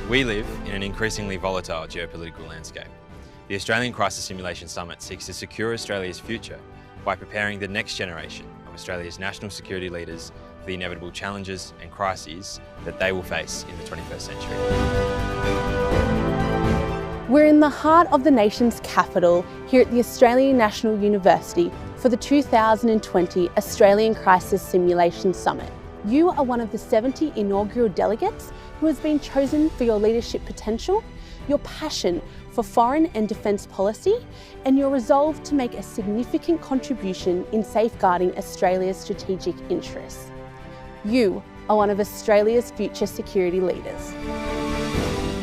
We live in an increasingly volatile geopolitical landscape. The Australian Crisis Simulation Summit seeks to secure Australia's future by preparing the next generation of Australia's national security leaders for the inevitable challenges and crises that they will face in the 21st century. We're in the heart of the nation's capital here at the Australian National University for the 2020 Australian Crisis Simulation Summit. You are one of the 70 inaugural delegates who has been chosen for your leadership potential, your passion for foreign and defence policy, and your resolve to make a significant contribution in safeguarding Australia's strategic interests. You are one of Australia's future security leaders.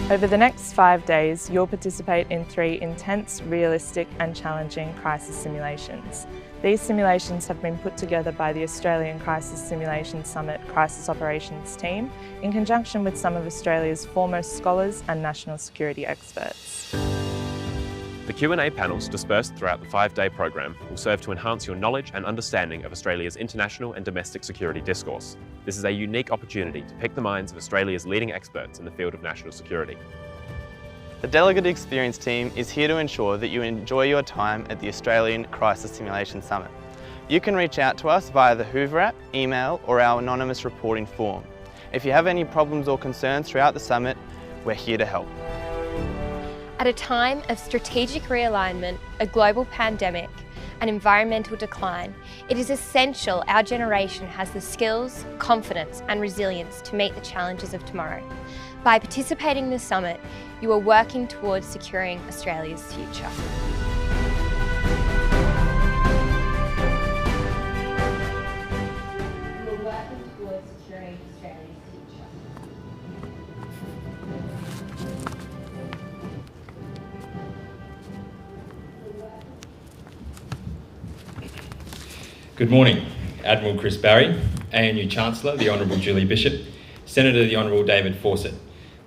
Over the next 5 days, you'll participate in 3 intense, realistic and challenging crisis simulations. These simulations have been put together by the Australian Crisis Simulation Summit Crisis Operations team in conjunction with some of Australia's foremost scholars and national security experts. The Q&A panels dispersed throughout the 5-day program will serve to enhance your knowledge and understanding of Australia's international and domestic security discourse. This is a unique opportunity to pick the minds of Australia's leading experts in the field of national security. The Delegate Experience team is here to ensure that you enjoy your time at the Australian Crisis Simulation Summit. You can reach out to us via the Hoover app, email or our anonymous reporting form. If you have any problems or concerns throughout the summit, we're here to help. At a time of strategic realignment, a global pandemic, and environmental decline, it is essential our generation has the skills, confidence and resilience to meet the challenges of tomorrow. By participating in the summit, you are working towards securing Australia's future. You are working towards securing Australia's future. Good morning, Admiral Chris Barry, ANU Chancellor, the Honourable Julie Bishop, Senator the Honourable David Fawcett,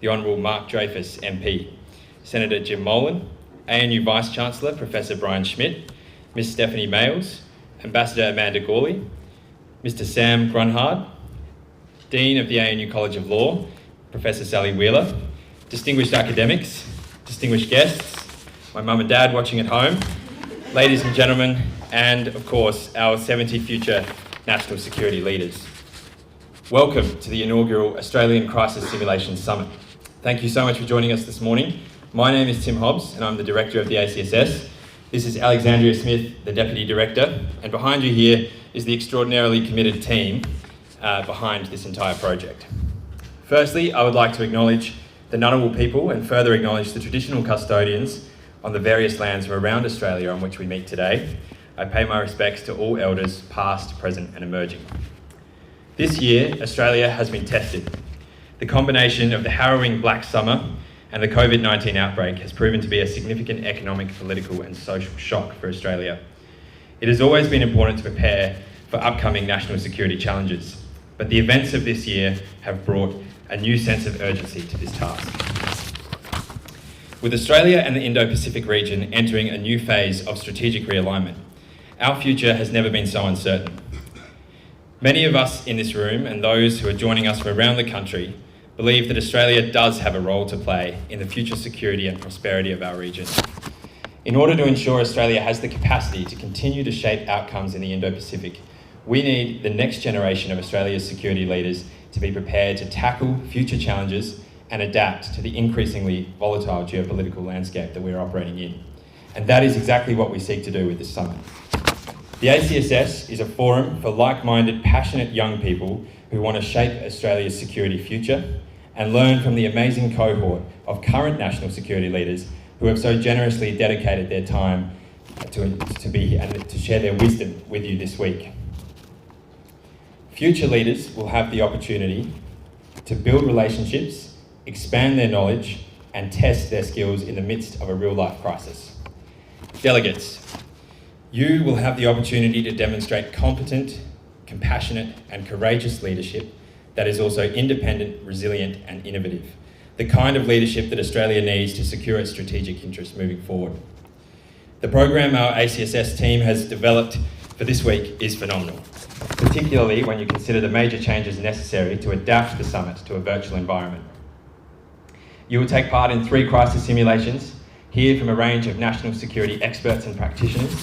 the Honourable Mark Dreyfus MP, Senator Jim Molan, ANU Vice-Chancellor Professor Brian Schmidt, Ms Stephanie Mayles, Ambassador Amanda Gawley, Mr Sam Grunhard, Dean of the ANU College of Law, Professor Sally Wheeler, distinguished academics, distinguished guests, my mum and dad watching at home, ladies and gentlemen, and of course our 70 future national security leaders. Welcome to the inaugural Australian Crisis Simulation Summit. Thank you so much for joining us this morning. My name is Tim Hobbs and I'm the Director of the ACSS. This is Alexandria Smith, the Deputy Director, and behind you here is the extraordinarily committed team behind this entire project. Firstly, I would like to acknowledge the Ngunnawal people and further acknowledge the traditional custodians on the various lands from around Australia on which we meet today. I pay my respects to all elders, past, present and emerging. This year, Australia has been tested. The combination of the harrowing Black Summer and the COVID-19 outbreak has proven to be a significant economic, political and social shock for Australia. It has always been important to prepare for upcoming national security challenges, but the events of this year have brought a new sense of urgency to this task. With Australia and the Indo-Pacific region entering a new phase of strategic realignment, our future has never been so uncertain. Many of us in this room and those who are joining us from around the country believe that Australia does have a role to play in the future security and prosperity of our region. In order to ensure Australia has the capacity to continue to shape outcomes in the Indo-Pacific, we need the next generation of Australia's security leaders to be prepared to tackle future challenges and adapt to the increasingly volatile geopolitical landscape that we're operating in. And that is exactly what we seek to do with this summit. The ACSS is a forum for like-minded, passionate young people who want to shape Australia's security future and learn from the amazing cohort of current national security leaders who have so generously dedicated their time to be here and to share their wisdom with you this week. Future leaders will have the opportunity to build relationships, expand their knowledge, and test their skills in the midst of a real-life crisis. Delegates, you will have the opportunity to demonstrate competent, compassionate, and courageous leadership that is also independent, resilient, and innovative, the kind of leadership that Australia needs to secure its strategic interests moving forward. The program our ACSS team has developed for this week is phenomenal, particularly when you consider the major changes necessary to adapt the summit to a virtual environment. You will take part in 3 crisis simulations, hear from a range of national security experts and practitioners,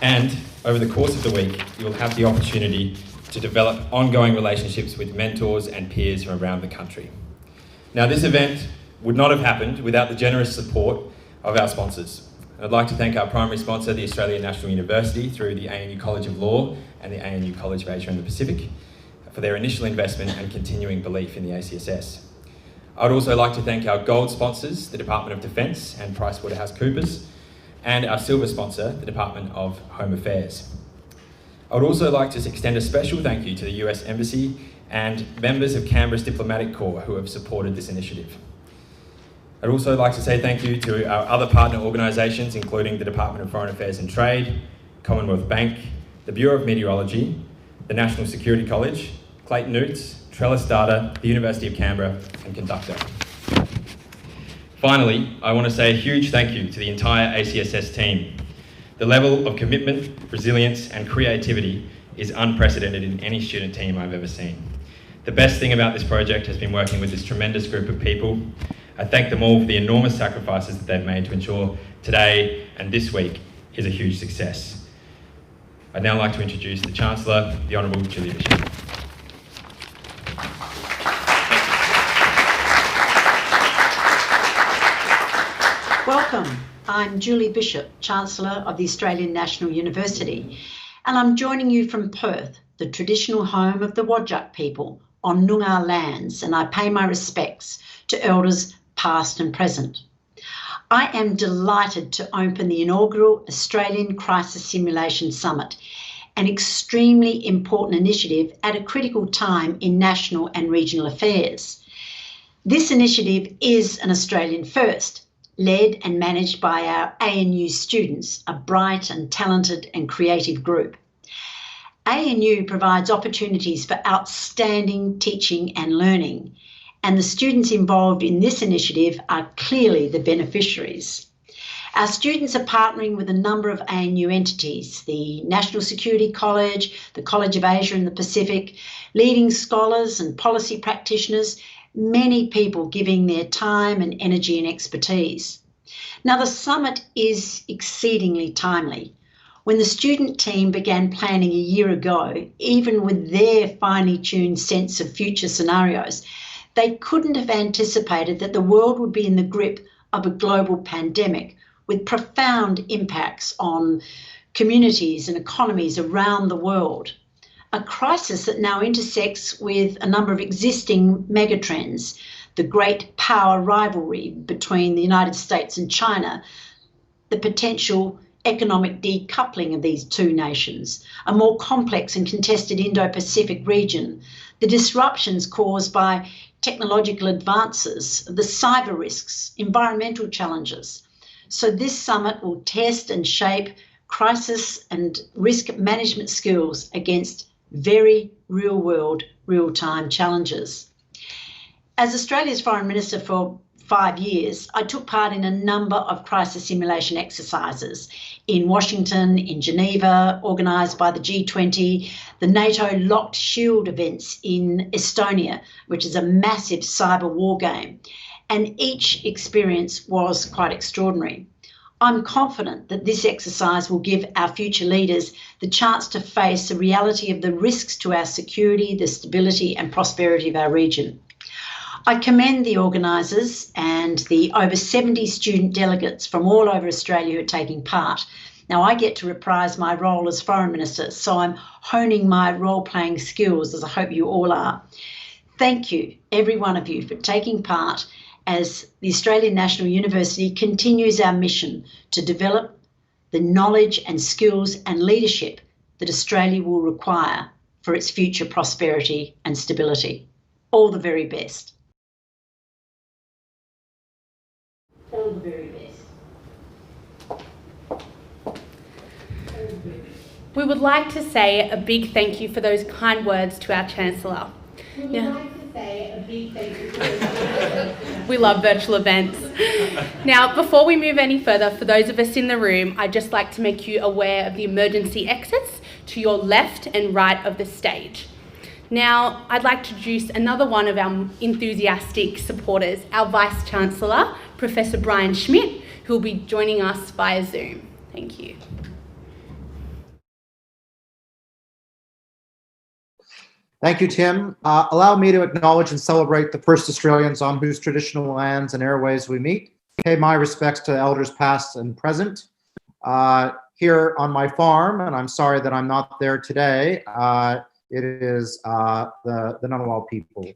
and over the course of the week, you will have the opportunity to develop ongoing relationships with mentors and peers from around the country. Now, this event would not have happened without the generous support of our sponsors. I'd like to thank our primary sponsor, the Australian National University, through the ANU College of Law and the ANU College of Asia and the Pacific, for their initial investment and continuing belief in the ACSS. I would also like to thank our gold sponsors, the Department of Defence and PricewaterhouseCoopers, and our silver sponsor, the Department of Home Affairs. I would also like to extend a special thank you to the US Embassy and members of Canberra's Diplomatic Corps who have supported this initiative. I'd also like to say thank you to our other partner organisations, including the Department of Foreign Affairs and Trade, Commonwealth Bank, the Bureau of Meteorology, the National Security College, Clayton Utz, Trellis Data, the University of Canberra, and Conductor. Finally, I want to say a huge thank you to the entire ACSS team. The level of commitment, resilience, and creativity is unprecedented in any student team I've ever seen. The best thing about this project has been working with this tremendous group of people. I thank them all for the enormous sacrifices that they've made to ensure today and this week is a huge success. I'd now like to introduce the Chancellor, the Honourable Julie Bishop. Welcome. I'm Julie Bishop, Chancellor of the Australian National University, and I'm joining you from Perth, the traditional home of the Whadjuk people on Noongar lands, and I pay my respects to elders past and present. I am delighted to open the inaugural Australian Crisis Simulation Summit, an extremely important initiative at a critical time in national and regional affairs. This initiative is an Australian first, led and managed by our ANU students, a bright and talented and creative group. ANU provides opportunities for outstanding teaching and learning, and the students involved in this initiative are clearly the beneficiaries. Our students are partnering with a number of ANU entities, the National Security College, the College of Asia and the Pacific, leading scholars and policy practitioners, many people giving their time and energy and expertise. Now, the summit is exceedingly timely. When the student team began planning a year ago, even with their finely tuned sense of future scenarios, they couldn't have anticipated that the world would be in the grip of a global pandemic with profound impacts on communities and economies around the world. A crisis that now intersects with a number of existing megatrends, the great power rivalry between the United States and China, the potential economic decoupling of these two nations, a more complex and contested Indo-Pacific region, the disruptions caused by technological advances, the cyber risks, environmental challenges. So this summit will test and shape crisis and risk management skills against very real-world, real-time challenges. As Australia's Foreign Minister for 5 years, I took part in a number of crisis simulation exercises in Washington, in Geneva, organised by the G20, the NATO Locked Shield events in Estonia, which is a massive cyber war game, and each experience was quite extraordinary. I'm confident that this exercise will give our future leaders the chance to face the reality of the risks to our security, the stability and prosperity of our region. I commend the organisers and the over 70 student delegates from all over Australia who are taking part. Now, I get to reprise my role as Foreign Minister, so I'm honing my role-playing skills, as I hope you all are. Thank you, every one of you, for taking part as the Australian National University continues our mission to develop the knowledge and skills and leadership that Australia will require for its future prosperity and stability. All the very best. All the very best. We would like to say a big thank you for those kind words to our Chancellor. We love virtual events. Now, before we move any further, for those of us in the room, I'd just like to make you aware of the emergency exits to your left and right of the stage. Now, I'd like to introduce another one of our enthusiastic supporters, our Vice-Chancellor, Professor Brian Schmidt, who will be joining us via Zoom. Thank you. Thank you, Tim. Allow me to acknowledge and celebrate the first Australians on whose traditional lands and airways we meet. Pay my respects to elders past and present. Here on my farm, and I'm sorry that I'm not there today, it is the Ngunnawal people.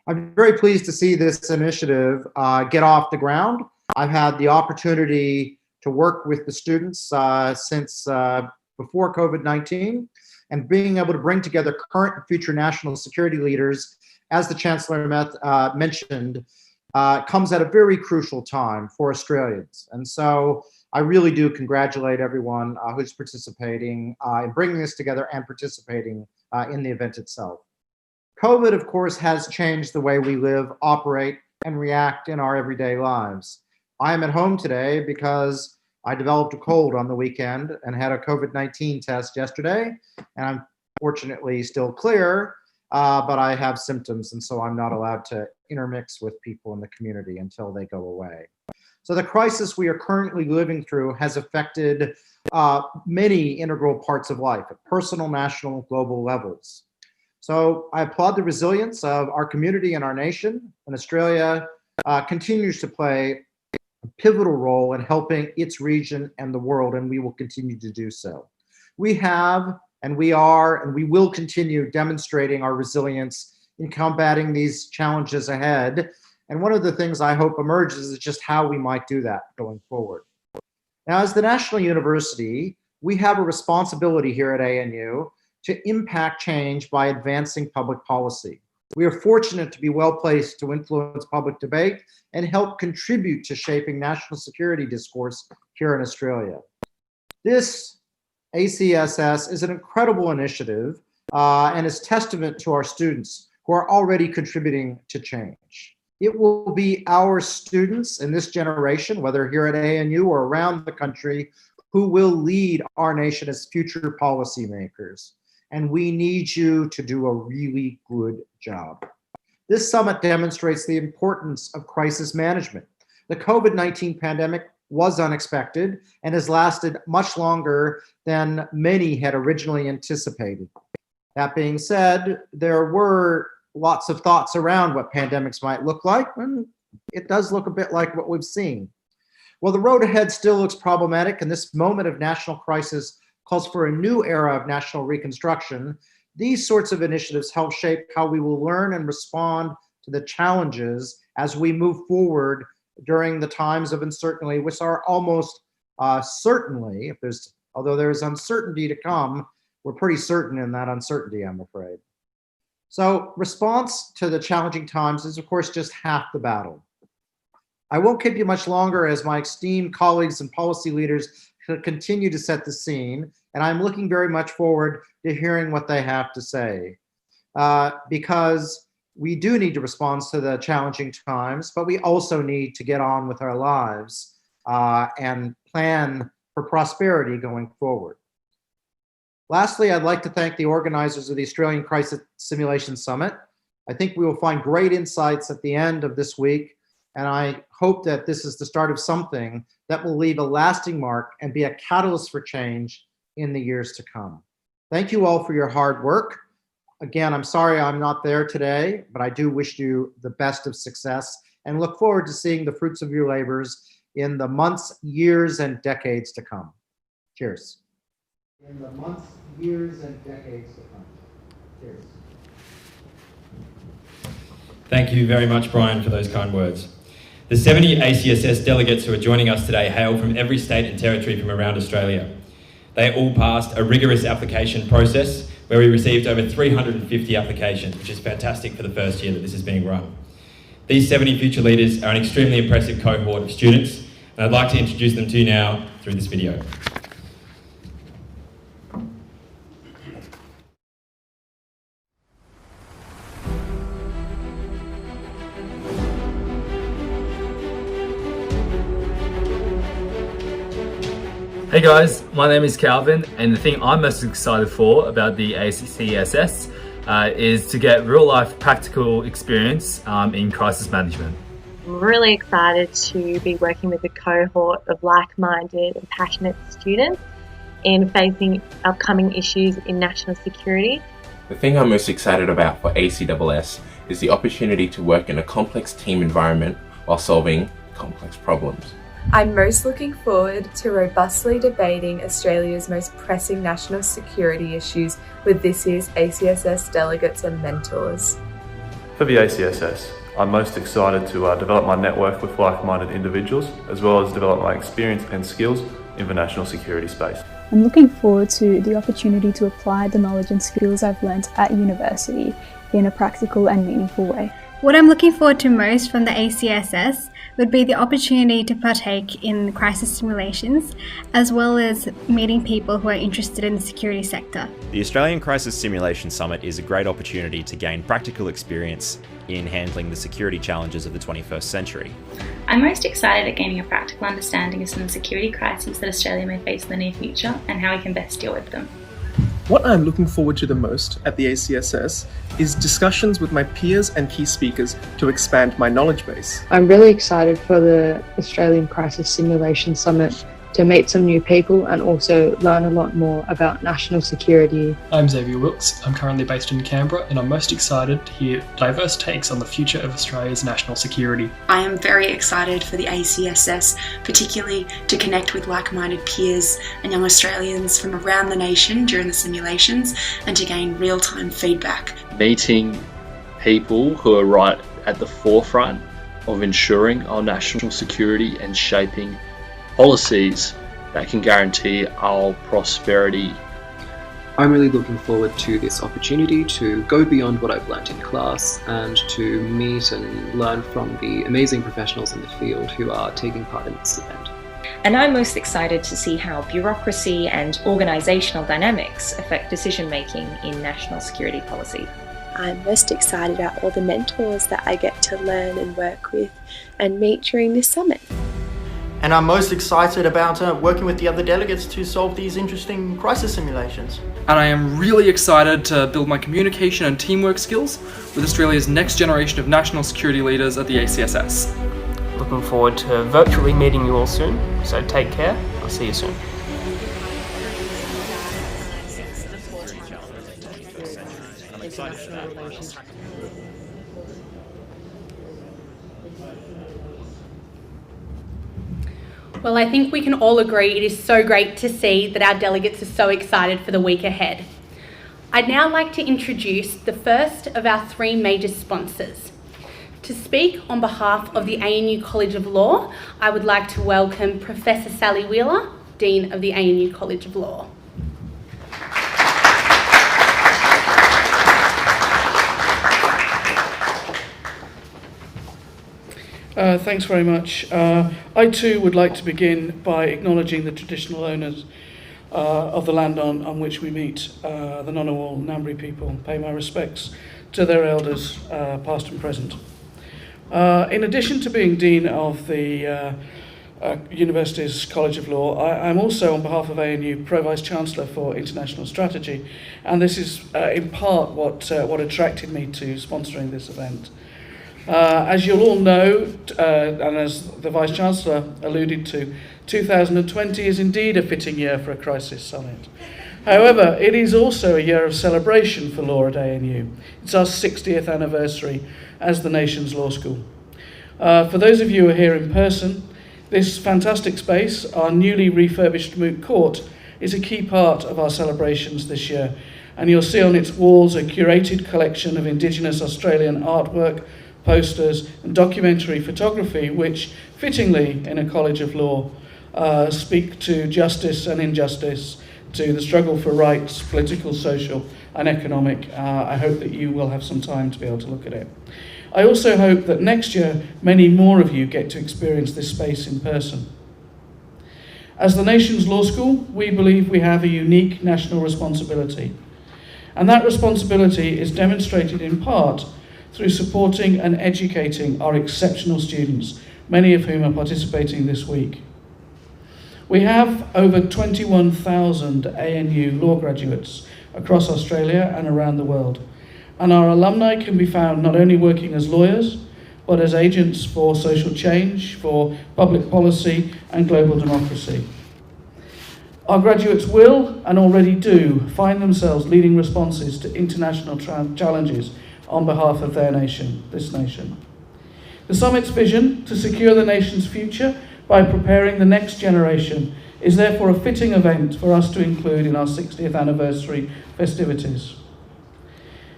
I'm very pleased to see this initiative get off the ground. I've had the opportunity to work with the students since before COVID-19, and being able to bring together current and future national security leaders, as the Chancellor mentioned, comes at a very crucial time for Australians. And so I really do congratulate everyone who's participating in bringing this together and participating in the event itself. COVID, of course, has changed the way we live, operate, and react in our everyday lives. I am at home today because I developed a cold on the weekend and had a COVID-19 test yesterday, and I'm fortunately still clear, but I have symptoms, and so I'm not allowed to intermix with people in the community until they go away. So the crisis we are currently living through has affected many integral parts of life at personal, national, global levels. So I applaud the resilience of our community and our nation, and Australia continues to play a pivotal role in helping its region and the world, and we will continue to do so. We have, and we are, and we will continue demonstrating our resilience in combating these challenges ahead. And one of the things I hope emerges is just how we might do that going forward. Now, as the National University, we have a responsibility here at ANU to impact change by advancing public policy. We are fortunate to be well placed to influence public debate and help contribute to shaping national security discourse here in Australia. This ACSS is an incredible initiative and is testament to our students who are already contributing to change. It will be our students in this generation, whether here at ANU or around the country, who will lead our nation as future policymakers. And we need you to do a really good job. This summit demonstrates the importance of crisis management. The COVID-19 pandemic was unexpected and has lasted much longer than many had originally anticipated. That being said, there were lots of thoughts around what pandemics might look like, and it does look a bit like what we've seen. Well, the road ahead still looks problematic, and this moment of national crisis calls for a new era of national reconstruction. These sorts of initiatives help shape how we will learn and respond to the challenges as we move forward during the times of uncertainty, which are almost certainly, although there is uncertainty to come, we're pretty certain in that uncertainty, I'm afraid. So response to the challenging times is, of course, just half the battle. I won't keep you much longer as my esteemed colleagues and policy leaders continue to set the scene, and I'm looking very much forward to hearing what they have to say, because we do need to respond to the challenging times, but we also need to get on with our lives and plan for prosperity going forward. Lastly, I'd like to thank the organizers of the Australian Crisis Simulation Summit. I think we will find great insights at the end of this week, and I hope that this is the start of something that will leave a lasting mark and be a catalyst for change in the years to come. Thank you all for your hard work. Again, I'm sorry I'm not there today, but I do wish you the best of success and look forward to seeing the fruits of your labors in the months, years, and decades to come. Cheers. In the months, years, and decades to come. Cheers. Thank you very much, Brian, for those kind words. The 70 ACSS delegates who are joining us today hail from every state and territory from around Australia. They all passed a rigorous application process where we received over 350 applications, which is fantastic for the first year that this is being run. These 70 future leaders are an extremely impressive cohort of students, and I'd like to introduce them to you now through this video. Hey guys, my name is Calvin, and the thing I'm most excited for about the ACSS is to get real-life practical experience in crisis management. I'm really excited to be working with a cohort of like-minded and passionate students in facing upcoming issues in national security. The thing I'm most excited about for ACSS is the opportunity to work in a complex team environment while solving complex problems. I'm most looking forward to robustly debating Australia's most pressing national security issues with this year's ACSS delegates and mentors. For the ACSS, I'm most excited to develop my network with like-minded individuals, as well as develop my experience and skills in the national security space. I'm looking forward to the opportunity to apply the knowledge and skills I've learnt at university in a practical and meaningful way. What I'm looking forward to most from the ACSS would be the opportunity to partake in crisis simulations, as well as meeting people who are interested in the security sector. The Australian Crisis Simulation Summit is a great opportunity to gain practical experience in handling the security challenges of the 21st century. I'm most excited at gaining a practical understanding of some security crises that Australia may face in the near future and how we can best deal with them. What I'm looking forward to the most at the ACSS is discussions with my peers and key speakers to expand my knowledge base. I'm really excited for the Australian Crisis Simulation Summit to meet some new people and also learn a lot more about national security. I'm Xavier Wilkes. I'm currently based in Canberra and I'm most excited to hear diverse takes on the future of Australia's national security. I am very excited for the ACSS, particularly to connect with like-minded peers and young Australians from around the nation during the simulations and to gain real-time feedback. Meeting people who are right at the forefront of ensuring our national security and shaping policies that can guarantee our prosperity. I'm really looking forward to this opportunity to go beyond what I've learnt in class and to meet and learn from the amazing professionals in the field who are taking part in this event. And I'm most excited to see how bureaucracy and organisational dynamics affect decision-making in national security policy. I'm most excited about all the mentors that I get to learn and work with and meet during this summit. And I'm most excited about working with the other delegates to solve these interesting crisis simulations. And I am really excited to build my communication and teamwork skills with Australia's next generation of national security leaders at the ACSS. Looking forward to virtually meeting you all soon, so take care, I'll see you soon. Well, I think we can all agree it is so great to see that our delegates are so excited for the week ahead. I'd now like to introduce the first of our three major sponsors. To speak on behalf of the ANU College of Law, I would like to welcome Professor Sally Wheeler, Dean of the ANU College of Law. Thanks very much. I too would like to begin by acknowledging the traditional owners of the land on which we meet, the Ngunnawal Ngambri people. Pay my respects to their elders, past and present. In addition to being Dean of the University's College of Law, I'm also, on behalf of ANU, Pro-Vice Chancellor for International Strategy, and this is in part what attracted me to sponsoring this event. As you'll all know, and as the Vice-Chancellor alluded to, 2020 is indeed a fitting year for a crisis summit. However, it is also a year of celebration for law at ANU. It's our 60th anniversary as the nation's law school. For those of you who are here in person, this fantastic space, our newly refurbished moot court, is a key part of our celebrations this year, and you'll see on its walls a curated collection of Indigenous Australian artwork, posters and documentary photography which, fittingly in a College of Law, speak to justice and injustice, to the struggle for rights, political, social and economic. I hope that you will have some time to be able to look at it. I also hope that next year many more of you get to experience this space in person. As the nation's law school, we believe we have a unique national responsibility, and that responsibility is demonstrated in part through supporting and educating our exceptional students, many of whom are participating this week. We have over 21,000 ANU law graduates across Australia and around the world, and our alumni can be found not only working as lawyers, but as agents for social change, for public policy and global democracy. Our graduates will, and already do, find themselves leading responses to international challenges on behalf of their nation, this nation. The summit's vision to secure the nation's future by preparing the next generation is therefore a fitting event for us to include in our 60th anniversary festivities.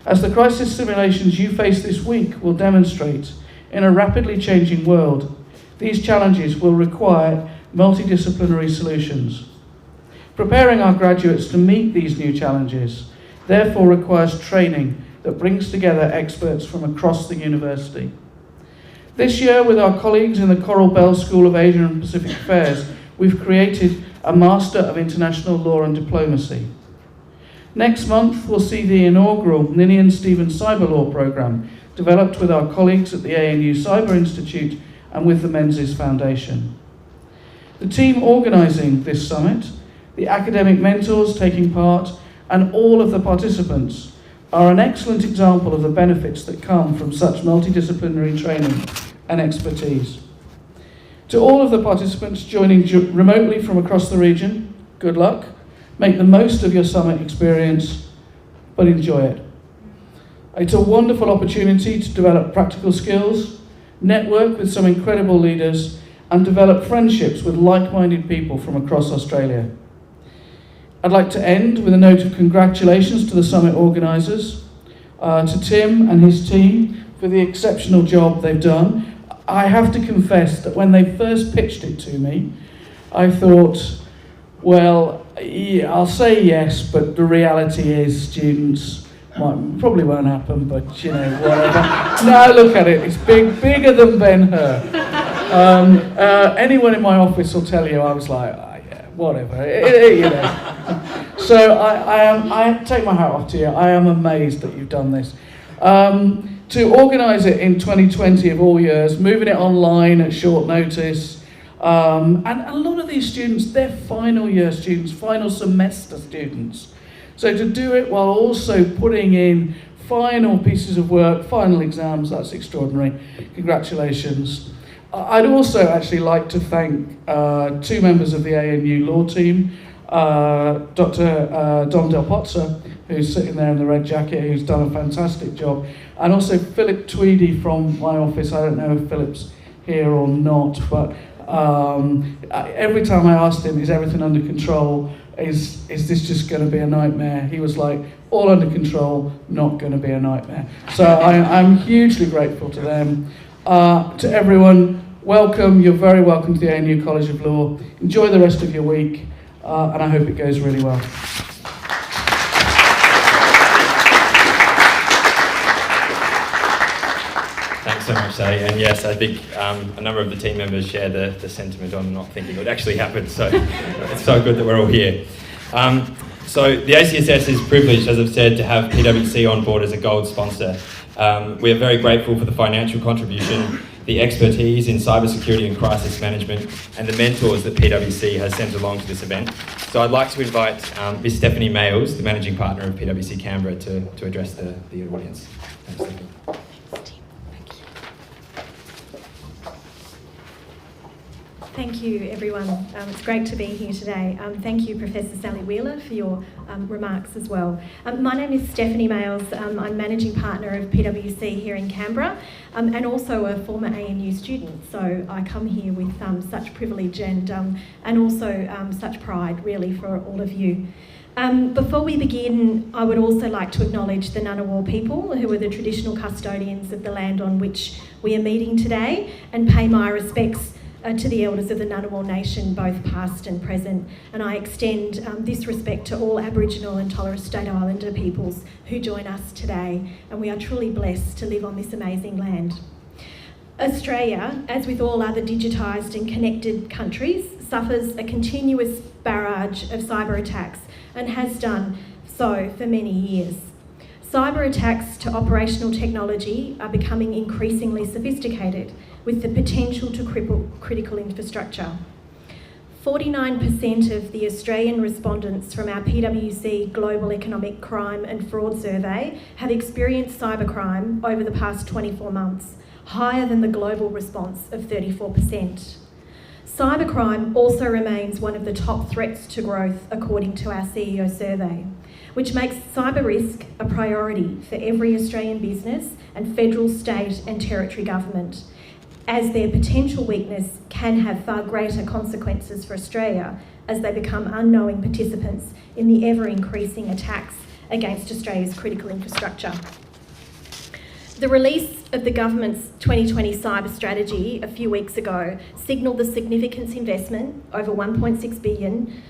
As the crisis simulations you face this week will demonstrate, in a rapidly changing world, these challenges will require multidisciplinary solutions. Preparing our graduates to meet these new challenges therefore requires training that brings together experts from across the university. This year, with our colleagues in the Coral Bell School of Asian and Pacific Affairs, we've created a Master of International Law and Diplomacy. Next month, we'll see the inaugural Ninian Stevens Cyber Law Programme, developed with our colleagues at the ANU Cyber Institute and with the Menzies Foundation. The team organising this summit, the academic mentors taking part, and all of the participants are an excellent example of the benefits that come from such multidisciplinary training and expertise. To all of the participants joining remotely from across the region, good luck. Make the most of your summit experience, but enjoy it. It's a wonderful opportunity to develop practical skills, network with some incredible leaders, and develop friendships with like-minded people from across Australia. I'd like to end with a note of congratulations to the summit organisers, to Tim and his team for the exceptional job they've done. I have to confess that when they first pitched it to me, I thought, well, yeah, I'll say yes, but the reality is students probably won't happen, but you know, whatever. Now look at it, it's bigger than Ben-Hur. Anyone in my office will tell you I was like, yeah, whatever, you know. So I take my hat off to you. I am amazed that you've done this. To organise it in 2020 of all years, moving it online at short notice, and a lot of these students, they're final year students, final semester students. So to do it while also putting in final pieces of work, final exams, that's extraordinary. Congratulations. I'd also actually like to thank two members of the ANU law team, Dr. Dom Del Pozzo, who's sitting there in the red jacket, who's done a fantastic job, and also Philip Tweedy from my office. I don't know if Philip's here or not, but every time I asked him, is everything under control? Is this just going to be a nightmare? He was like, all under control, not going to be a nightmare. So I'm hugely grateful to them. To everyone, welcome. You're very welcome to the ANU College of Law. Enjoy the rest of your week, and I hope it goes really well. Thanks so much, Sally. And yes, I think a number of the team members share the sentiment on not thinking it would actually happen. So it's so good that we're all here. So the ACSS is privileged, as I've said, to have PwC on board as a gold sponsor. We are very grateful for the financial contribution, the expertise in cybersecurity and crisis management, and the mentors that PwC has sent along to this event. So I'd like to invite Ms. Stephanie Mayles, the Managing Partner of PwC Canberra, to address the audience. Thanks, Stephanie. Thank you, everyone. It's great to be here today. Thank you, Professor Sally Wheeler, for your remarks as well. My name is Stephanie Mayles. I'm Managing Partner of PwC here in Canberra, and also a former ANU student. So I come here with such privilege and also such pride, really, for all of you. Before we begin, I would also like to acknowledge the Ngunnawal people, who are the traditional custodians of the land on which we are meeting today, and pay my respects to the elders of the Ngunnawal Nation, both past and present. And I extend this respect to all Aboriginal and Torres Strait Islander peoples who join us today. And we are truly blessed to live on this amazing land. Australia, as with all other digitised and connected countries, suffers a continuous barrage of cyber attacks and has done so for many years. Cyber attacks to operational technology are becoming increasingly sophisticated, with the potential to cripple critical infrastructure. 49% of the Australian respondents from our PwC Global Economic Crime and Fraud Survey have experienced cybercrime over the past 24 months, higher than the global response of 34%. Cybercrime also remains one of the top threats to growth according to our CEO survey, which makes cyber risk a priority for every Australian business and federal, state and territory government, as their potential weakness can have far greater consequences for Australia as they become unknowing participants in the ever-increasing attacks against Australia's critical infrastructure. The release of the government's 2020 cyber strategy a few weeks ago signalled the significant investment, over $1.6 billion,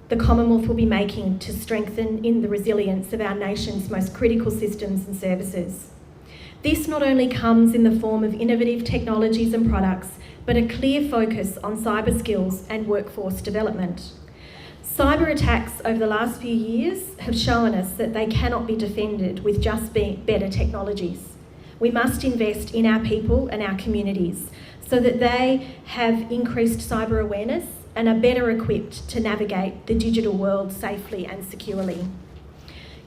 the Commonwealth will be making to strengthen in the resilience of our nation's most critical systems and services. This not only comes in the form of innovative technologies and products, but a clear focus on cyber skills and workforce development. Cyber attacks over the last few years have shown us that they cannot be defended with just better technologies. We must invest in our people and our communities so that they have increased cyber awareness and are better equipped to navigate the digital world safely and securely.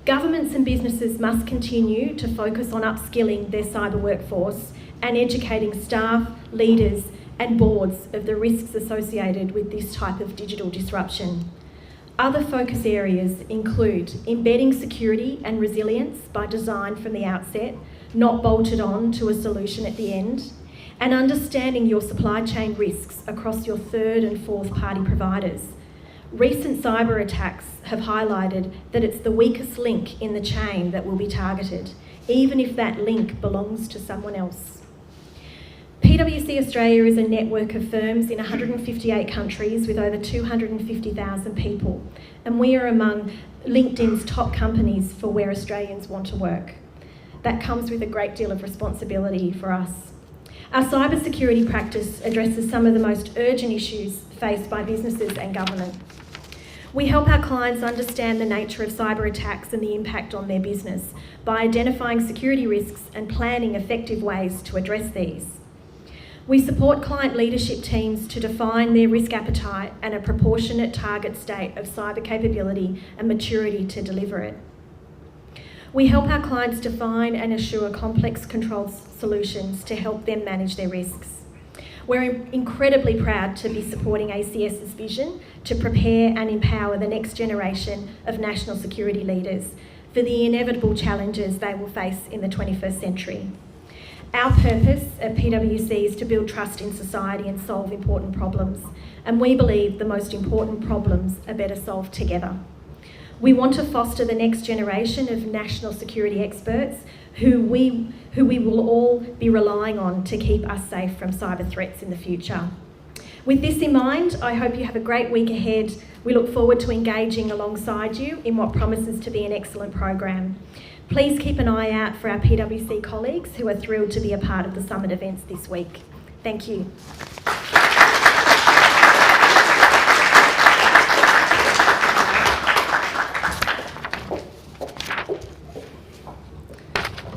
Governments and businesses must continue to focus on upskilling their cyber workforce and educating staff, leaders and boards of the risks associated with this type of digital disruption. Other focus areas include embedding security and resilience by design from the outset, not bolted on to a solution at the end, and understanding your supply chain risks across your third and fourth party providers. Recent cyber attacks have highlighted that it's the weakest link in the chain that will be targeted, even if that link belongs to someone else. PwC Australia is a network of firms in 158 countries with over 250,000 people, and we are among LinkedIn's top companies for where Australians want to work. That comes with a great deal of responsibility for us. Our cybersecurity practice addresses some of the most urgent issues faced by businesses and government. We help our clients understand the nature of cyber attacks and the impact on their business by identifying security risks and planning effective ways to address these. We support client leadership teams to define their risk appetite and a proportionate target state of cyber capability and maturity to deliver it. We help our clients define and assure complex control solutions to help them manage their risks. We're incredibly proud to be supporting ACS's vision to prepare and empower the next generation of national security leaders for the inevitable challenges they will face in the 21st century. Our purpose at PwC is to build trust in society and solve important problems, and we believe the most important problems are better solved together. We want to foster the next generation of national security experts who we will all be relying on to keep us safe from cyber threats in the future. With this in mind, I hope you have a great week ahead. We look forward to engaging alongside you in what promises to be an excellent program. Please keep an eye out for our PwC colleagues who are thrilled to be a part of the summit events this week. Thank you.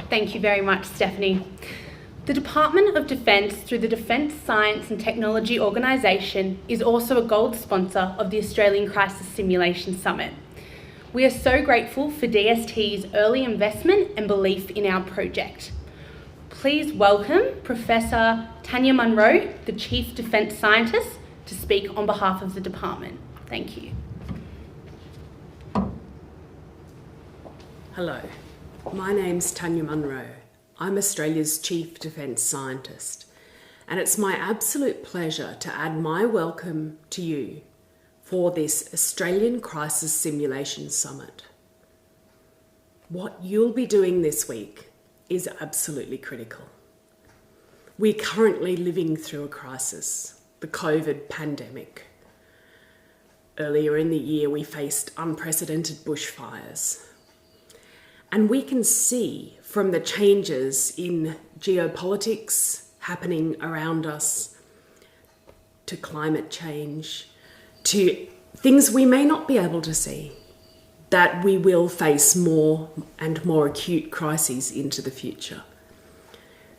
Thank you very much, Stephanie. The Department of Defence, through the Defence Science and Technology Organisation, is also a gold sponsor of the Australian Crisis Simulation Summit. We are so grateful for DST's early investment and belief in our project. Please welcome Professor Tanya Munro, the Chief Defence Scientist, to speak on behalf of the department. Thank you. Hello. My name's Tanya Munro. I'm Australia's Chief Defence Scientist, and it's my absolute pleasure to add my welcome to you for this Australian Crisis Simulation Summit. What you'll be doing this week is absolutely critical. We're currently living through a crisis, the COVID pandemic. Earlier in the year, we faced unprecedented bushfires. And we can see from the changes in geopolitics happening around us, to climate change, to things we may not be able to see, that we will face more and more acute crises into the future.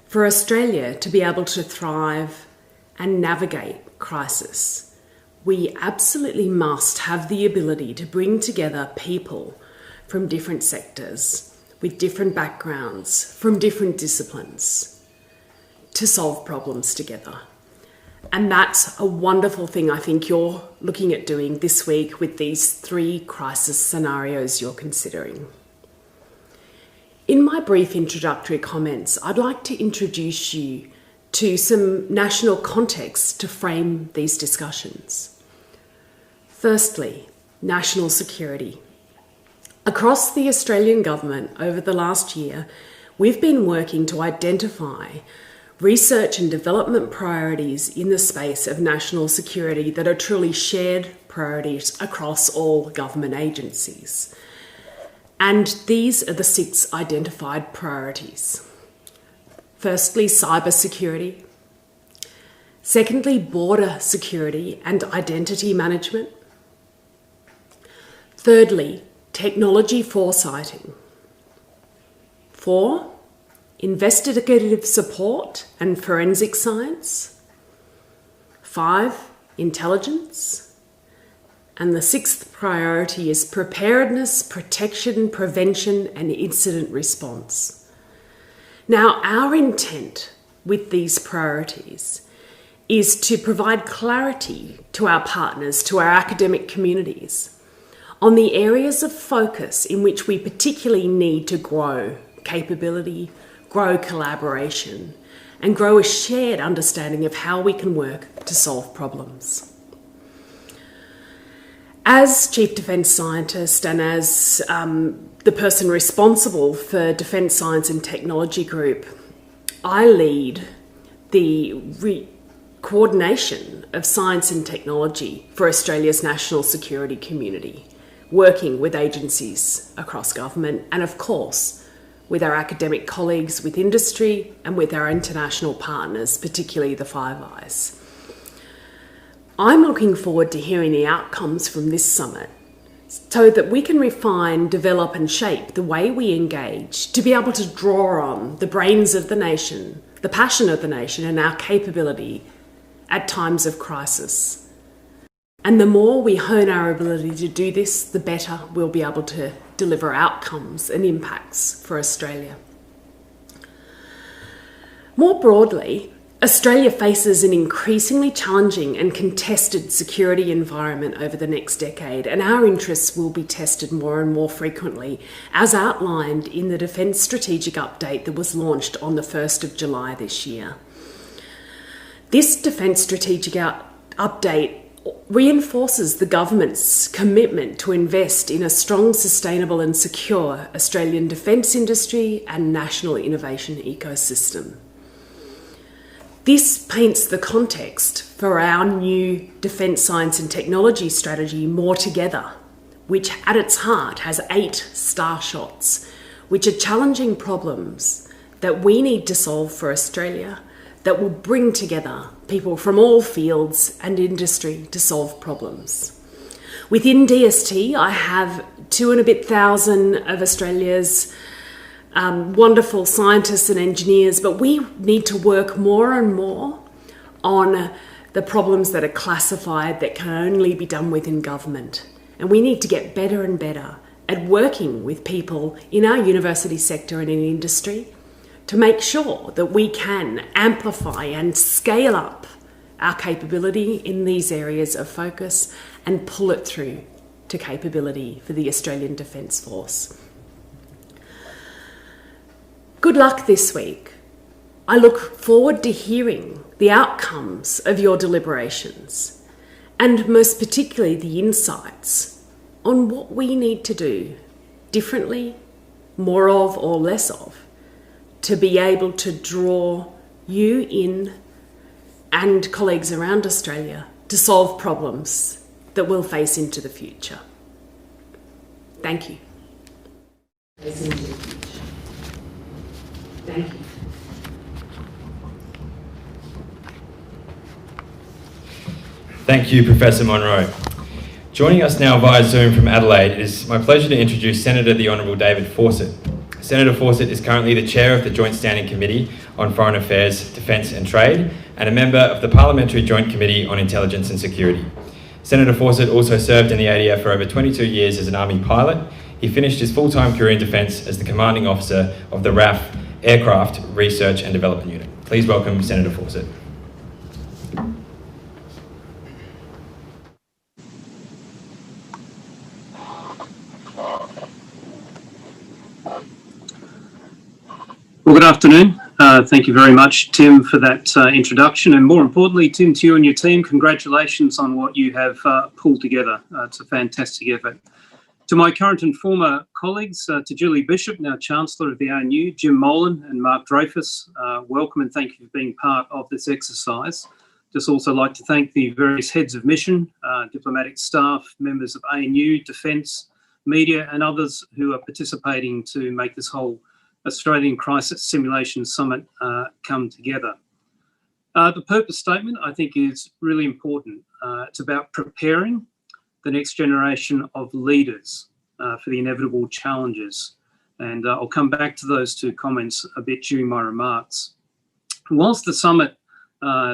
For Australia to be able to thrive and navigate crisis, we absolutely must have the ability to bring together people from different sectors, with different backgrounds, from different disciplines, to solve problems together. And that's a wonderful thing I think you're looking at doing this week with these 3 crisis scenarios you're considering. In my brief introductory comments, I'd like to introduce you to some national context to frame these discussions. Firstly, national security. Across the Australian government over the last year, we've been working to identify research and development priorities in the space of national security that are truly shared priorities across all government agencies. And these are the 6 identified priorities. Firstly, cybersecurity. Secondly, border security and identity management. Thirdly, technology foresighting. 4, investigative support and forensic science. 5, intelligence. And the 6th priority is preparedness, protection, prevention, and incident response. Now, our intent with these priorities is to provide clarity to our partners, to our academic communities, on the areas of focus in which we particularly need to grow capability, grow collaboration, and grow a shared understanding of how we can work to solve problems. As Chief Defence Scientist and as the person responsible for Defence Science and Technology Group, I lead the coordination of science and technology for Australia's national security community, working with agencies across government and, of course, with our academic colleagues, with industry and with our international partners, particularly the Five Eyes. I'm looking forward to hearing the outcomes from this summit so that we can refine, develop and shape the way we engage to be able to draw on the brains of the nation, the passion of the nation and our capability at times of crisis. And the more we hone our ability to do this, the better we'll be able to deliver outcomes and impacts for Australia. More broadly, Australia faces an increasingly challenging and contested security environment over the next decade, and our interests will be tested more and more frequently, as outlined in the Defence Strategic Update that was launched on the 1st of July this year. This Defence Strategic Update reinforces the government's commitment to invest in a strong, sustainable and secure Australian defence industry and national innovation ecosystem. This paints the context for our new Defence Science and Technology Strategy, More Together, which at its heart has 8 star shots, which are challenging problems that we need to solve for Australia that will bring together people from all fields and industry to solve problems. Within DST, I have 2,500 of Australia's wonderful scientists and engineers, but we need to work more and more on the problems that are classified that can only be done within government. And we need to get better and better at working with people in our university sector and in industry to make sure that we can amplify and scale up our capability in these areas of focus and pull it through to capability for the Australian Defence Force. Good luck this week. I look forward to hearing the outcomes of your deliberations and most particularly the insights on what we need to do differently, more of or less of, to be able to draw you in and colleagues around Australia to solve problems that we'll face into the future. Thank you. Thank you. Thank you, Professor Monro. Joining us now via Zoom from Adelaide, it is my pleasure to introduce Senator the Honourable David Fawcett. Senator Fawcett is currently the Chair of the Joint Standing Committee on Foreign Affairs, Defence and Trade, and a member of the Parliamentary Joint Committee on Intelligence and Security. Senator Fawcett also served in the ADF for over 22 years as an Army pilot. He finished his full-time career in Defence as the commanding officer of the RAF Aircraft Research and Development Unit. Please welcome Senator Fawcett. Well, good afternoon. Thank you very much, Tim, for that introduction. And more importantly, Tim, to you and your team, congratulations on what you have pulled together. It's a fantastic effort. To my current and former colleagues, to Julie Bishop, now Chancellor of the ANU, Jim Molan and Mark Dreyfus, welcome and thank you for being part of this exercise. Just also like to thank the various heads of mission, diplomatic staff, members of ANU, Defence, media and others who are participating to make this whole Australian Crisis Simulation Summit come together. The purpose statement, I think, is really important. It's about preparing the next generation of leaders for the inevitable challenges. And I'll come back to those two comments a bit during my remarks. Whilst the summit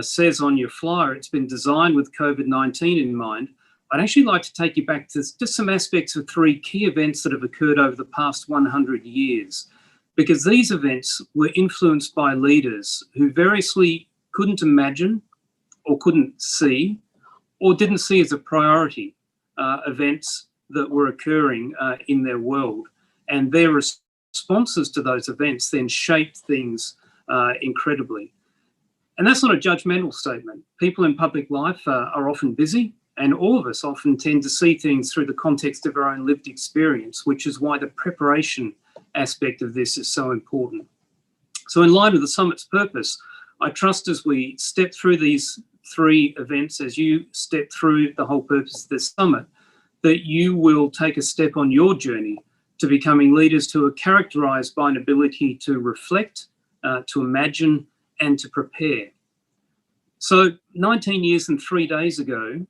says on your flyer it's been designed with COVID-19 in mind, I'd actually like to take you back to just some aspects of three key events that have occurred over the past 100 years. Because these events were influenced by leaders who variously couldn't imagine or couldn't see or didn't see as a priority events that were occurring in their world. And their responses to those events then shaped things incredibly. And that's not a judgmental statement. People in public life are often busy, and all of us often tend to see things through the context of our own lived experience, which is why the preparation aspect of this is so important. So in line with the summit's purpose, I trust as we step through these three events, as you step through the whole purpose of this summit, that you will take a step on your journey to becoming leaders who are characterised by an ability to reflect, to imagine and to prepare. So 19 years and 3 days ago,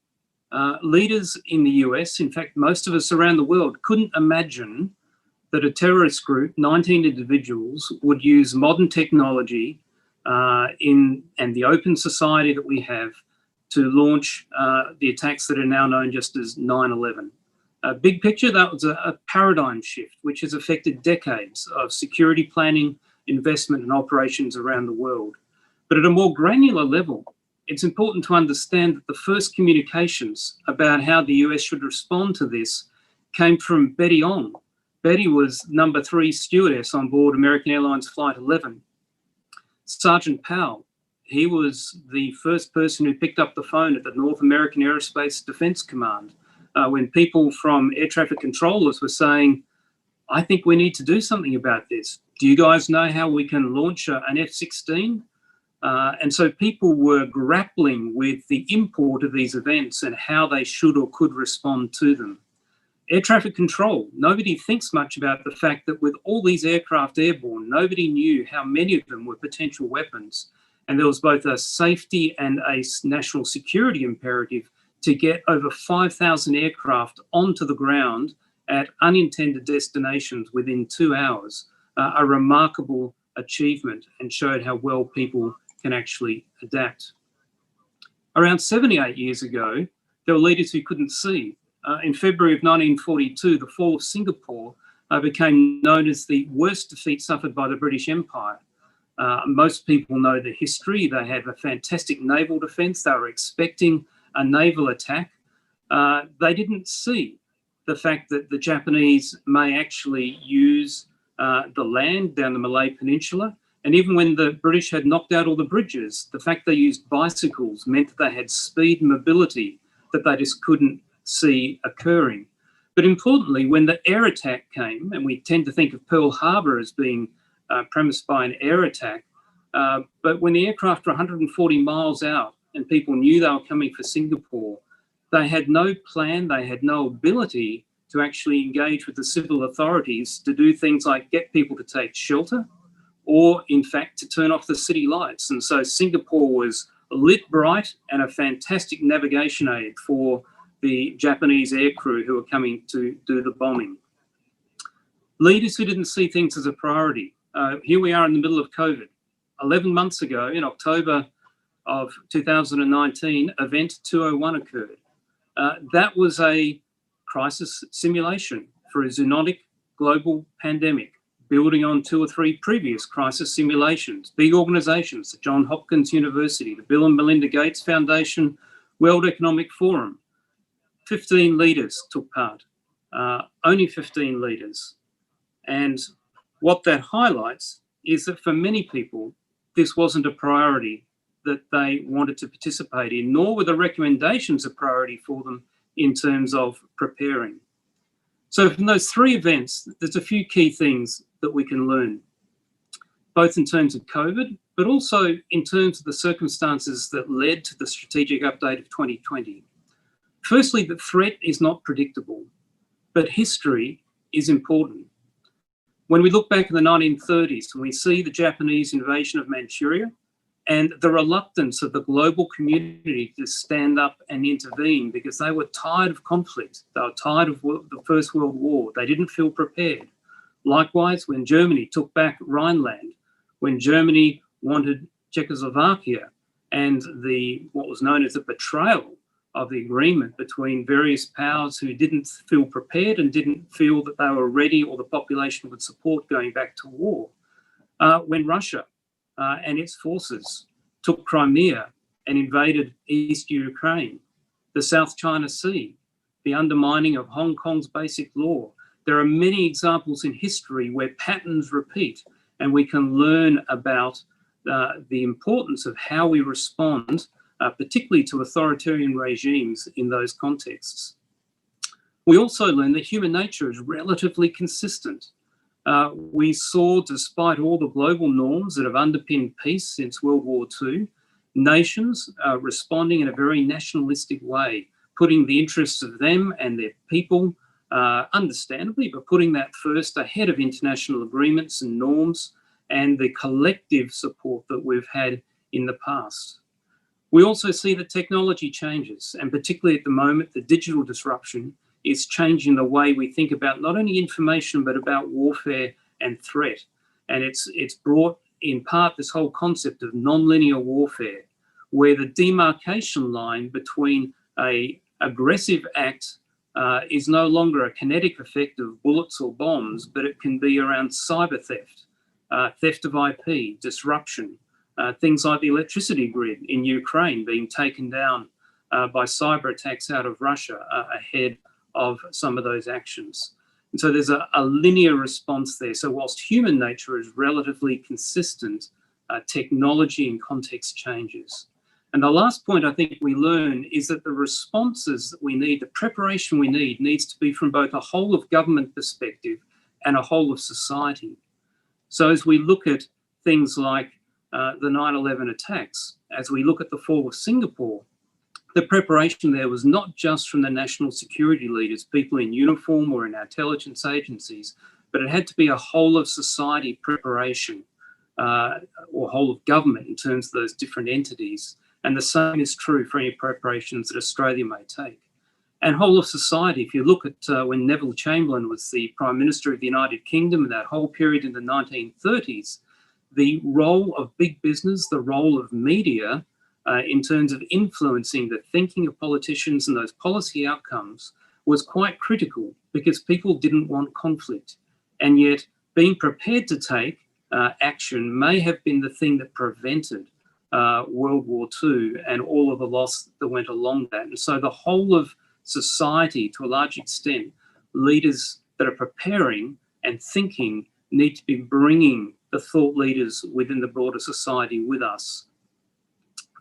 leaders in the US, in fact, most of us around the world, couldn't imagine that a terrorist group, 19 individuals, would use modern technology and the open society that we have to launch the attacks that are now known just as 9/11. Big picture, that was a paradigm shift, which has affected decades of security planning, investment and operations around the world. But at a more granular level, it's important to understand that the first communications about how the US should respond to this came from Betty Ong. Betty was number 3 stewardess on board American Airlines Flight 11. Sergeant Powell, he was the first person who picked up the phone at the North American Aerospace Defense Command when people from air traffic controllers were saying, I think we need to do something about this. Do you guys know how we can launch an F-16? And so people were grappling with the import of these events and how they should or could respond to them. Air traffic control, nobody thinks much about the fact that with all these aircraft airborne, nobody knew how many of them were potential weapons. And there was both a safety and a national security imperative to get over 5,000 aircraft onto the ground at unintended destinations within 2 hours, a remarkable achievement and showed how well people can actually adapt. Around 78 years ago, there were leaders who couldn't see. In February of 1942, the fall of Singapore became known as the worst defeat suffered by the British Empire. Most people know the history. They have a fantastic naval defence. They were expecting a naval attack. They didn't see the fact that the Japanese may actually use the land down the Malay Peninsula. And even when the British had knocked out all the bridges, the fact they used bicycles meant that they had speed and mobility that they just couldn't see occurring. But importantly, when the air attack came, and we tend to think of Pearl Harbor as being premised by an air attack, but when the aircraft were 140 miles out and people knew they were coming for Singapore, they had no plan, they had no ability to actually engage with the civil authorities to do things like get people to take shelter or, in fact, to turn off the city lights. And so Singapore was lit bright and a fantastic navigation aid for the Japanese aircrew who were coming to do the bombing. Leaders who didn't see things as a priority. Here we are in the middle of COVID. 11 months ago, in October of 2019, Event 201 occurred. That was a crisis simulation for a zoonotic global pandemic, building on 2 or 3 previous crisis simulations. Big organisations, the Johns Hopkins University, the Bill and Melinda Gates Foundation, World Economic Forum. 15 leaders took part, only 15 leaders. And what that highlights is that for many people, this wasn't a priority that they wanted to participate in, nor were the recommendations a priority for them in terms of preparing. So from those 3 events, there's a few key things that we can learn, both in terms of COVID, but also in terms of the circumstances that led to the strategic update of 2020. Firstly, the threat is not predictable, but history is important. When we look back in the 1930s and we see the Japanese invasion of Manchuria and the reluctance of the global community to stand up and intervene because they were tired of conflict, they were tired of the First World War, they didn't feel prepared. Likewise, when Germany took back Rhineland, when Germany wanted Czechoslovakia and what was known as the betrayal of the agreement between various powers who didn't feel prepared and didn't feel that they were ready or the population would support going back to war. When Russia and its forces took Crimea and invaded East Ukraine, the South China Sea, the undermining of Hong Kong's basic law. There are many examples in history where patterns repeat, and we can learn about the importance of how we respond, particularly to authoritarian regimes in those contexts. We also learn that human nature is relatively consistent. We saw, despite all the global norms that have underpinned peace since World War II, nations responding in a very nationalistic way, putting the interests of them and their people, understandably, but putting that first ahead of international agreements and norms and the collective support that we've had in the past. We also see that technology changes, and particularly at the moment, the digital disruption is changing the way we think about not only information, but about warfare and threat. And it's brought in part this whole concept of non-linear warfare, where the demarcation line between an aggressive act is no longer a kinetic effect of bullets or bombs, but it can be around cyber theft, theft of IP, disruption, things like the electricity grid in Ukraine being taken down by cyber attacks out of Russia ahead of some of those actions. And so there's a linear response there. So whilst human nature is relatively consistent, technology and context changes. And the last point I think we learn is that the responses that we need, the preparation we need, needs to be from both a whole of government perspective and a whole of society. So as we look at things like the 9/11 attacks, as we look at the fall of Singapore, the preparation there was not just from the national security leaders, people in uniform or in our intelligence agencies, but it had to be a whole of society preparation or whole of government in terms of those different entities. And the same is true for any preparations that Australia may take. And whole of society, if you look at when Neville Chamberlain was the Prime Minister of the United Kingdom in that whole period in the 1930s, the role of big business, the role of media in terms of influencing the thinking of politicians and those policy outcomes was quite critical because people didn't want conflict. And yet being prepared to take action may have been the thing that prevented World War II and all of the loss that went along that. And so the whole of society, to a large extent, leaders that are preparing and thinking need to be bringing the thought leaders within the broader society with us.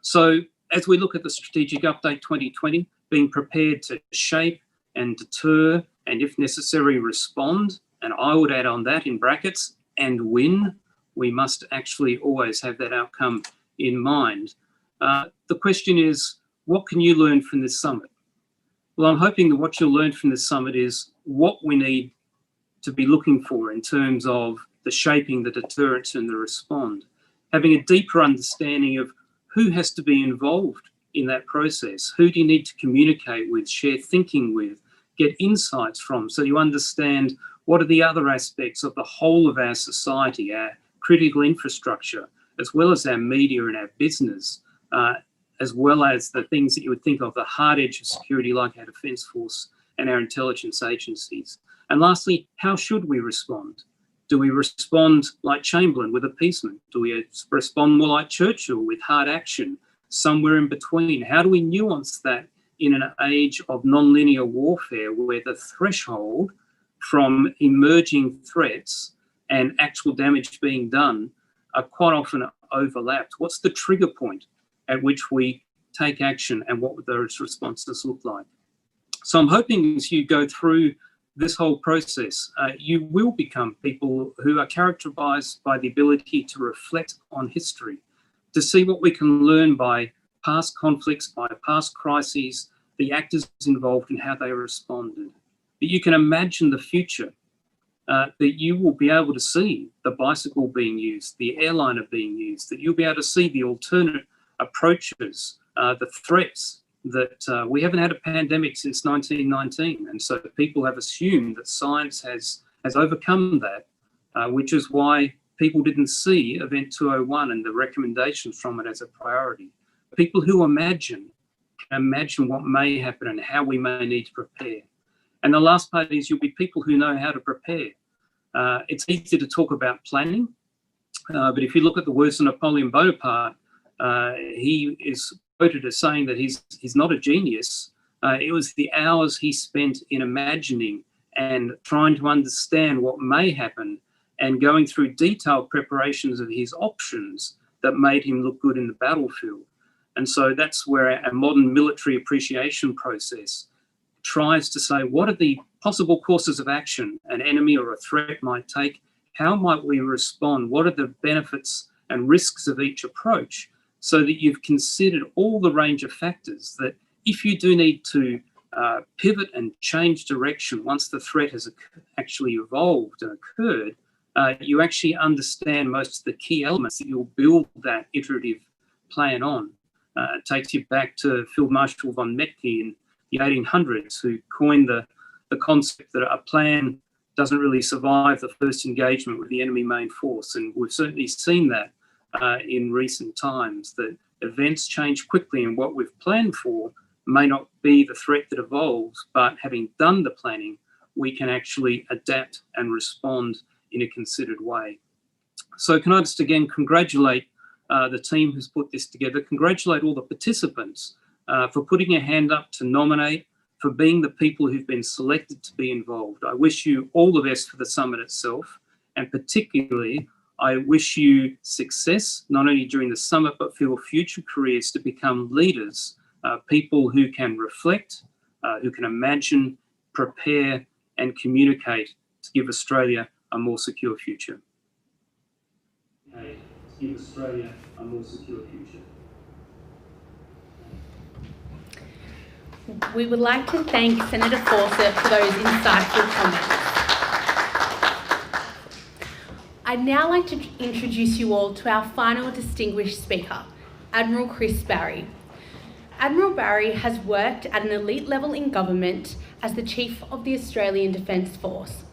So as we look at the Strategic Update 2020, being prepared to shape and deter and, if necessary, respond, and I would add on that in brackets, and win, we must actually always have that outcome in mind. The question is, what can you learn from this summit? Well, I'm hoping that what you'll learn from this summit is what we need to be looking for in terms of the shaping, the deterrence and the respond. Having a deeper understanding of who has to be involved in that process, who do you need to communicate with, share thinking with, get insights from, so you understand what are the other aspects of the whole of our society, our critical infrastructure, as well as our media and our business, as well as the things that you would think of, the hard edge of security like our Defence Force and our intelligence agencies. And lastly, how should we respond? Do we respond like Chamberlain with appeasement? Do we respond more like Churchill with hard action? Somewhere in between? How do we nuance that in an age of non-linear warfare where the threshold from emerging threats and actual damage being done are quite often overlapped? What's the trigger point at which we take action, and what would those responses look like? So I'm hoping as you go through this whole process, you will become people who are characterised by the ability to reflect on history, to see what we can learn by past conflicts, by past crises, the actors involved and how they responded. That you can imagine the future, that you will be able to see the bicycle being used, the airliner being used, that you'll be able to see the alternate approaches, the threats, that we haven't had a pandemic since 1919. And so people have assumed that science has overcome that, which is why people didn't see Event 201 and the recommendations from it as a priority. People who imagine what may happen and how we may need to prepare. And the last part is you'll be people who know how to prepare. It's easy to talk about planning, but if you look at the words of Napoleon Bonaparte, he is quoted as saying that he's not a genius. It was the hours he spent in imagining and trying to understand what may happen and going through detailed preparations of his options that made him look good in the battlefield. And so that's where a modern military appreciation process tries to say, what are the possible courses of action an enemy or a threat might take? How might we respond? What are the benefits and risks of each approach? So that you've considered all the range of factors that if you do need to pivot and change direction once the threat has actually evolved and occurred, you actually understand most of the key elements that you'll build that iterative plan on. It takes you back to Field Marshal von Metke in the 1800s, who coined the concept that a plan doesn't really survive the first engagement with the enemy main force. And we've certainly seen that in recent times, that events change quickly and what we've planned for may not be the threat that evolves, but having done the planning, we can actually adapt and respond in a considered way. So can I just again congratulate the team who's put this together, congratulate all the participants for putting a hand up to nominate, for being the people who've been selected to be involved. I wish you all the best for the summit itself, and particularly I wish you success, not only during the summit, but for your future careers to become leaders, people who can reflect, who can imagine, prepare, and communicate to give Australia a more secure future. To give Australia a more secure future. We would like to thank Senator Fawcett for those insightful comments. I'd now like to introduce you all to our final distinguished speaker, Admiral Chris Barry. Admiral Barry has worked at an elite level in government as the Chief of the Australian Defence Force.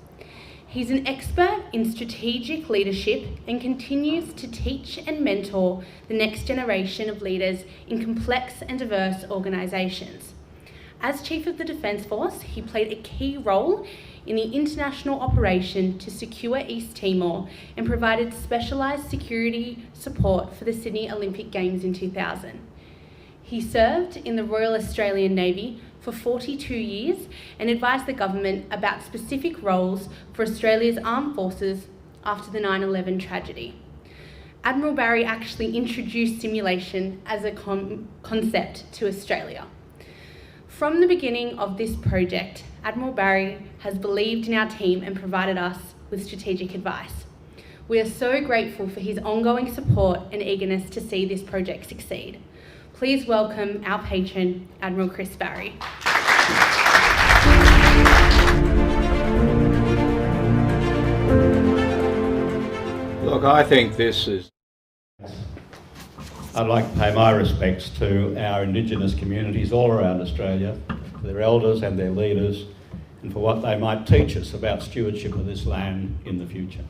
He's an expert in strategic leadership and continues to teach and mentor the next generation of leaders in complex and diverse organisations. As Chief of the Defence Force, he played a key role in the international operation to secure East Timor and provided specialised security support for the Sydney Olympic Games in 2000. He served in the Royal Australian Navy for 42 years and advised the government about specific roles for Australia's armed forces after the 9/11 tragedy. Admiral Barry actually introduced simulation as a concept to Australia. From the beginning of this project, Admiral Barry has believed in our team and provided us with strategic advice. We are so grateful for his ongoing support and eagerness to see this project succeed. Please welcome our patron, Admiral Chris Barry. Look, I think this is... I'd like to pay my respects to our Indigenous communities all around Australia, to their elders and their leaders, and for what they might teach us about stewardship of this land in the future.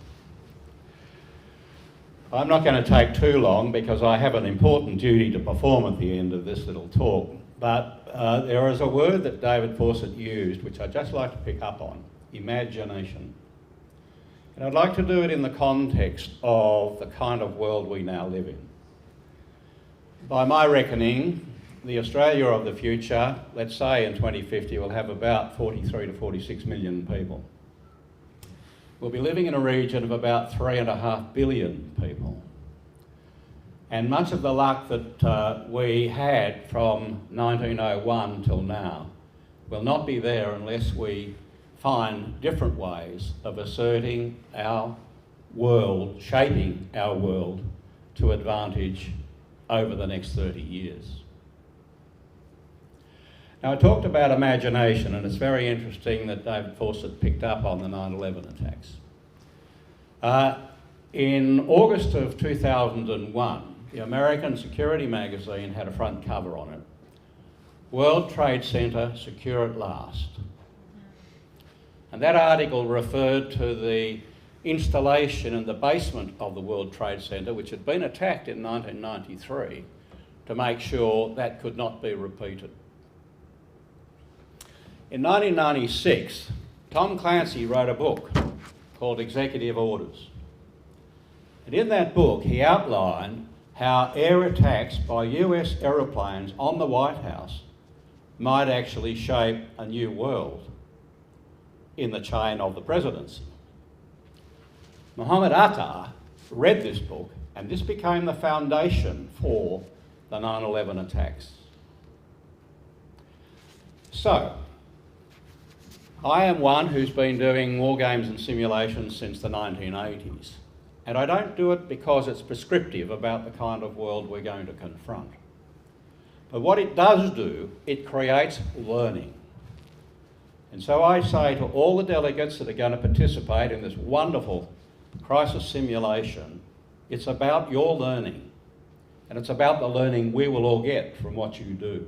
I'm not going to take too long because I have an important duty to perform at the end of this little talk, but there is a word that David Fawcett used which I'd just like to pick up on: imagination. And I'd like to do it in the context of the kind of world we now live in. By my reckoning, the Australia of the future, let's say in 2050, will have about 43 to 46 million people. We'll be living in a region of about 3.5 billion people. And much of the luck that we had from 1901 till now will not be there unless we find different ways of asserting our world, shaping our world to advantage over the next 30 years. Now, I talked about imagination, and it's very interesting that David Fawcett picked up on the 9/11 attacks. In August of 2001, the American Security magazine had a front cover on it: World Trade Center secure at last. And that article referred to the installation in the basement of the World Trade Center, which had been attacked in 1993, to make sure that could not be repeated. In 1996, Tom Clancy wrote a book called Executive Orders. And in that book, he outlined how air attacks by US aeroplanes on the White House might actually shape a new world in the chain of the presidency. Mohammed Atta read this book, and this became the foundation for the 9/11 attacks. So, I am one who's been doing war games and simulations since the 1980s, and I don't do it because it's prescriptive about the kind of world we're going to confront. But what it does do, it creates learning. And so I say to all the delegates that are going to participate in this wonderful crisis simulation, it's about your learning, and it's about the learning we will all get from what you do.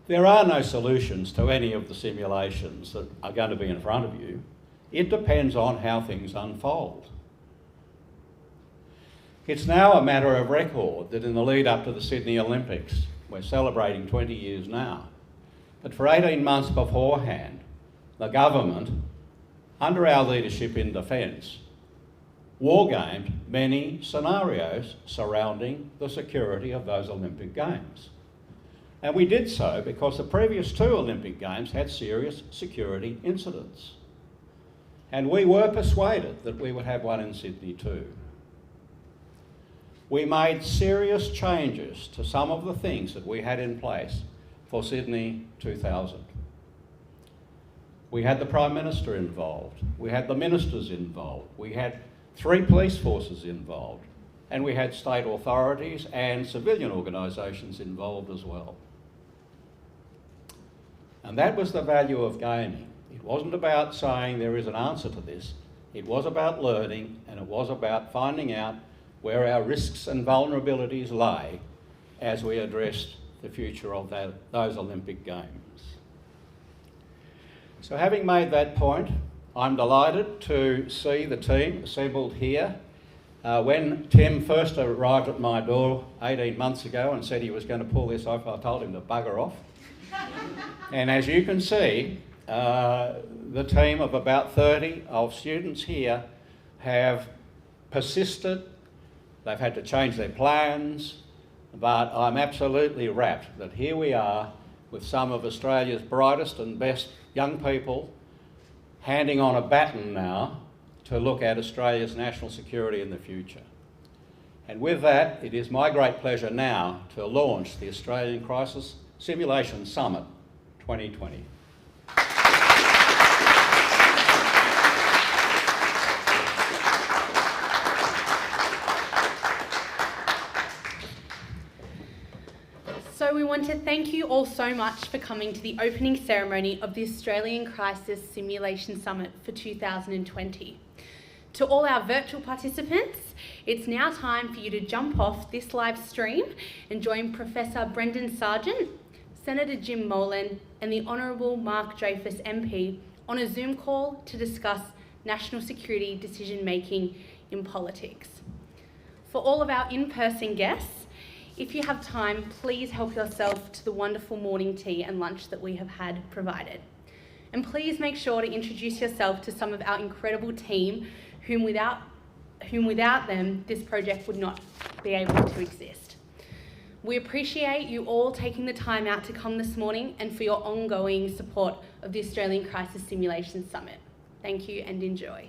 There are no solutions to any of the simulations that are going to be in front of you. It depends on how things unfold. It's now a matter of record that in the lead up to the Sydney Olympics, we're celebrating 20 years now, but for 18 months beforehand, the government, under our leadership in defence, war-gamed many scenarios surrounding the security of those Olympic Games. And we did so because the previous two Olympic Games had serious security incidents. And we were persuaded that we would have one in Sydney too. We made serious changes to some of the things that we had in place for Sydney 2000. We had the Prime Minister involved, we had the ministers involved, we had 3 police forces involved, and we had state authorities and civilian organisations involved as well. And that was the value of gaming. It wasn't about saying there is an answer to this, it was about learning, and it was about finding out where our risks and vulnerabilities lay as we addressed the future of those Olympic Games. So having made that point, I'm delighted to see the team assembled here. When Tim first arrived at my door 18 months ago and said he was going to pull this off, I told him to bugger off. And as you can see, the team of about 30 of students here have persisted. They've had to change their plans, but I'm absolutely rapt that here we are with some of Australia's brightest and best young people handing on a baton now to look at Australia's national security in the future. And with that, it is my great pleasure now to launch the Australian Crisis Simulation Summit 2020. So we want to thank you all so much for coming to the opening ceremony of the Australian Crisis Simulation Summit for 2020. To all our virtual participants, it's now time for you to jump off this live stream and join Professor Brendan Sargent, Senator Jim Molan and the Honourable Mark Dreyfus MP on a Zoom call to discuss national security decision making in politics. For all of our in-person guests, if you have time, please help yourself to the wonderful morning tea and lunch that we have had provided. And please make sure to introduce yourself to some of our incredible team whom without them, this project would not be able to exist. We appreciate you all taking the time out to come this morning and for your ongoing support of the Australian Crisis Simulation Summit. Thank you and enjoy.